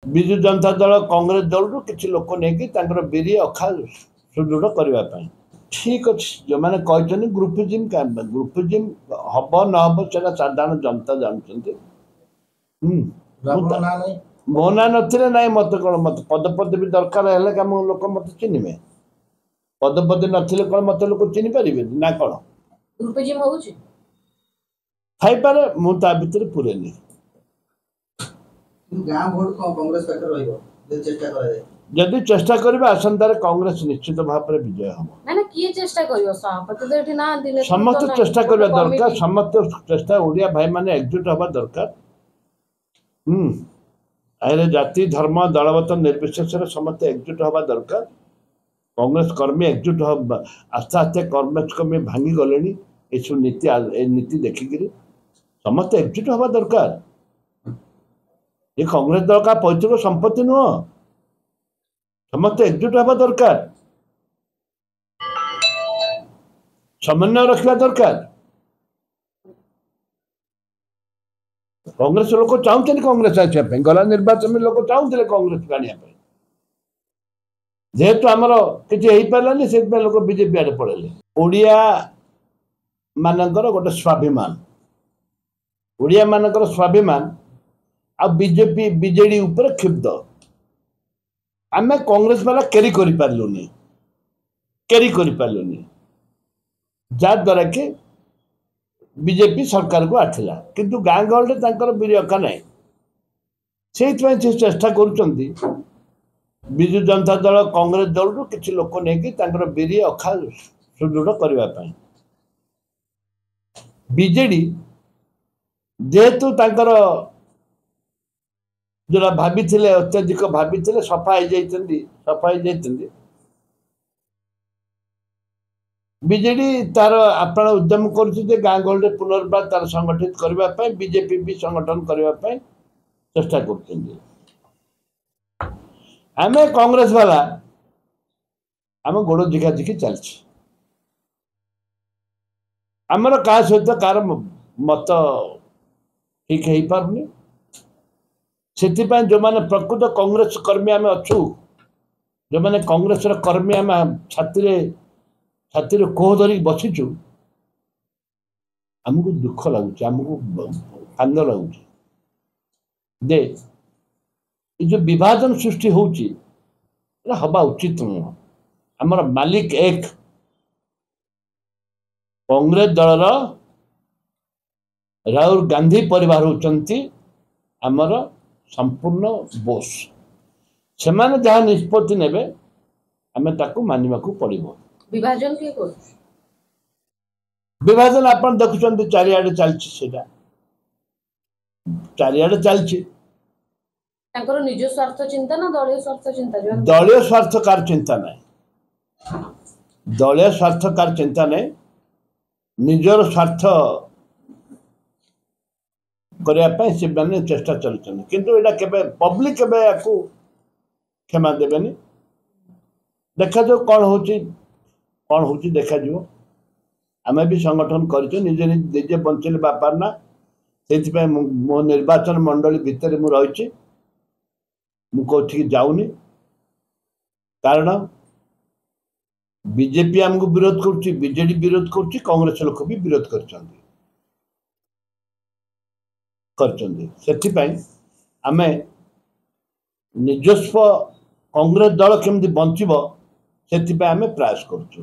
विजु जनता दल कांग्रेस दल किसी लोक नहीं बिरी अखा सुदृढ़ करने ठीक अच्छे जो मैंने कहते ग्रुपिज्म ग्रुपिज्म हम न हम से साधारण जनता जानते मो ना ना ना मत कौन मत पदपद भी दरकार है कम लोक मत चिन्हे पदपद नथिले कौन मत लोक चिन्ह पारे ना कौन थाईपे मुझे भितर पुरेनी जदि चेष्टा करेंगे आसंतार कांग्रेस निश्चित भाव में विजय हम समस्त चेष्टा करवा दरकार समस्त चेष्टा ओडिया भाई माने एकजुट हवा दरकार आरे जाति धर्म दलवत निर्विशेष समस्त एकजुट हवा दरकार कांग्रेस कर्मी एकजुट हवा आस्ते आस्ते कांग्रेस कर्मी भांगी गले नीति देखिक समस्त एकजुट हवा दरकार ये कांग्रेस दल का पैतृक संपत्ति नुह समस्त एकजुट हवा दरकार समन्वय रखा दरकार कांग्रेस लोक चाहते कांग्रेस आसापे गला निर्वाचन में लोग चाहते कांग्रेस आने जेहेतु आमर किसी पारानी से लोग बीजेपी आड़े पड़े ओडिया मानकर गोटे स्वाभिमान ओडिया मानकर स्वाभिमान आ बीजेपी बीजेडी ऊपर क्षुब्ध आम कांग्रेस वाला कैरी कर द्वारा कि बीजेपी सरकार को आठला किंतु गाँ गहल बीरी अखा ना से चेष्टा कर विजु जनता दल कांग्रेस दल किसी लोक नहीं बीरी अखा सुदृढ़ करने बीजेडी जेहेतु जोड़ा भाभी अत्यधिक भाभी सफा बीजेडी तार आपण उद्यम कर गाँ गहल पुनर्बार तार संगठित करने बीजेपी भी संगठन करने चेष्टा कर आम कांग्रेस वाला आम गोड़ झिका झिकी चलछि आमर क्या सहित कार मत ठीक हो पारनी से जो मैंने प्रकृत कांग्रेस कर्मी आम अच्छु जो मैंने कांग्रेस कर्मी आम छाती कोह धरिक बसीचु आमको दुख लगुच आमको कांद लगुच दे जो विभाजन सृष्टि होची हवा उचित नुह आमर मालिक एक कांग्रेस दल राहुल गांधी परिवार होचंती आमर संपूर्ण बोस से माने जहाँ निष्पत्ति नेबे आमे ताकू मानिबा को पड़िबो विभाजन के को विभाजन आपण देखुचंती चारियाडे चलछि सेटा चारियाडे चलछि तांकर निज स्वार्थ चिंता ना दलीय स्वार्थ चिंता दलीय स्वार्थकार चिंता नहीं दलीय स्वार्थकार चिंता नहीं निजर स्वार्थ करने से मैंने चेष्टा चलते किंतु एटा केबे पब्लिक केबे याकू क्षमा देबेनी देखा जो कौन होची देखा जो आमे भी संगठन करछो निजे निजे बंचले बापार ना से मो निर्वाचन मंडली भितर मु रही मु कोठी जाऊनी कारण बीजेपी आमको विरोध करुच्ची बीजेडी विरोध करुच्ची कांग्रेस लोक भी विरोध आमे निजस्व कांग्रेस दल केमती बंचब से आमे प्रयास करुचु।